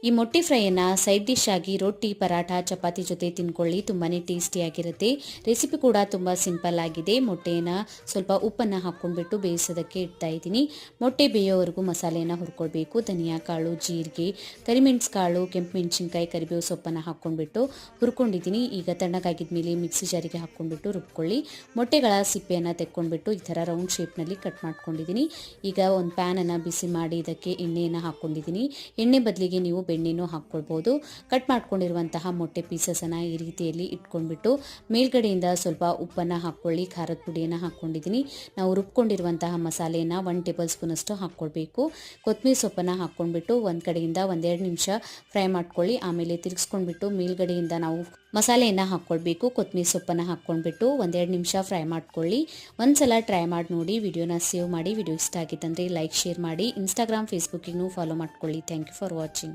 ಈ ಮೊಟ್ಟೆ ಫ್ರೈಯನ್ನು side dish ಆಗಿ ರೊಟ್ಟಿ, ಪರಾಠ, ಚಪಾತಿ ಜೊತೆ ತಿನ್ಕೊಳ್ಳಿ. ತುಂಬಾ ಟೇಸ್ಟಿಯಾಗಿರುತ್ತೆ. ರೆಸಿಪಿ ಕೂಡ ತುಂಬ ಸಿಂಪಲ್ ಆಗಿದೆ. ಮೊಟ್ಟೆಯನ್ನು ಸ್ವಲ್ಪ ಉಪ್ಪನ್ನು ಹಾಕ್ಕೊಂಡ್ಬಿಟ್ಟು ಬೇಯಿಸೋದಕ್ಕೆ ಇಡ್ತಾ ಇದ್ದೀನಿ. ಮೊಟ್ಟೆ ಬೇಯೋವರೆಗೂ ಮಸಾಲೆಯನ್ನು ಹುರ್ಕೊಳ್ಬೇಕು. ಧನಿಯಾ ಕಾಳು, ಜೀರಿಗೆ, ಕರಿಮೆಣಸು ಕಾಳು, ಕೆಂಪು ಮೆಣಸಿನ್ಕಾಯಿ, ಕರಿಬೇವು ಸೊಪ್ಪನ್ನು ಹಾಕ್ಕೊಂಡ್ಬಿಟ್ಟು ಹುರ್ಕೊಂಡಿದ್ದೀನಿ. ಈಗ ತಣ್ಣಗಾಗಿದ ಮೇಲೆ ಮಿಕ್ಸಿ ಜಾರಿಗೆ ಹಾಕ್ಕೊಂಡ್ಬಿಟ್ಟು ರುಬ್ಕೊಳ್ಳಿ. ಮೊಟ್ಟೆಗಳ ಸಿಪ್ಪೆಯನ್ನು ತೆಕ್ಕೊಂಡ್ಬಿಟ್ಟು ಈ ಥರ ರೌಂಡ್ ಶೇಪ್ನಲ್ಲಿ ಕಟ್ ಮಾಡ್ಕೊಂಡಿದ್ದೀನಿ. ಈಗ ಒಂದು ಪ್ಯಾನನ್ನು ಬಿಸಿ ಮಾಡಿ ಇದಕ್ಕೆ ಎಣ್ಣೆಯನ್ನು ಹಾಕ್ಕೊಂಡಿದ್ದೀನಿ. ಎಣ್ಣೆ ಬದಲಿಗೆ ನೀವು ಬೆಣ್ಣೆನೂ ಹಾಕ್ಕೊಳ್ಬೋದು. ಕಟ್ ಮಾಡ್ಕೊಂಡಿರುವಂತಹ ಮೊಟ್ಟೆ ಪೀಸಸನ್ನು ಈ ರೀತಿಯಲ್ಲಿ ಇಟ್ಕೊಂಡ್ಬಿಟ್ಟು ಮೇಲ್ಗಡೆಯಿಂದ ಸ್ವಲ್ಪ ಉಪ್ಪನ್ನು ಹಾಕ್ಕೊಳ್ಳಿ. ಖಾರದ ಪುಡಿಯನ್ನು ಹಾಕ್ಕೊಂಡಿದ್ದೀನಿ. ನಾವು ರುಬ್ಕೊಂಡಿರುವಂತಹ ಮಸಾಲೆಯನ್ನು 1 ಟೇಬಲ್ ಸ್ಪೂನ್ ಅಷ್ಟು ಹಾಕ್ಕೊಳ್ಬೇಕು. ಕೊತ್ತಂಬರಿ ಸೊಪ್ಪನ್ನು ಹಾಕ್ಕೊಂಡ್ಬಿಟ್ಟು ಒಂದು ಕಡೆಯಿಂದ 1-2 ನಿಮಿಷ ಫ್ರೈ ಮಾಡ್ಕೊಳ್ಳಿ. ಆಮೇಲೆ ತಿರುಗಿಸ್ಕೊಂಡ್ಬಿಟ್ಟು ಮೇಲ್ಗಡೆಯಿಂದ ನಾವು ಮಸಾಲೆಯನ್ನು ಹಾಕ್ಕೊಳ್ಬೇಕು. ಕೊತ್ತಂಬರಿ ಸೊಪ್ಪನ್ನು ಹಾಕ್ಕೊಂಡ್ಬಿಟ್ಟು 1-2 ನಿಮಿಷ ಫ್ರೈ ಮಾಡ್ಕೊಳ್ಳಿ. ಒಂದ್ಸಲ ಟ್ರೈ ಮಾಡಿ ನೋಡಿ. ವಿಡಿಯೋನ ಸೇವ್ ಮಾಡಿ. ವಿಡಿಯೋ ಇಷ್ಟ ಆಗಿತ್ತಂದರೆ ಲೈಕ್, ಶೇರ್ ಮಾಡಿ. ಇನ್ಸ್ಟಾಗ್ರಾಮ್, ಫೇಸ್ಬುಕ್ಕಿಗೂ ಫಾಲೋ ಮಾಡ್ಕೊಳ್ಳಿ. Thank you for watching.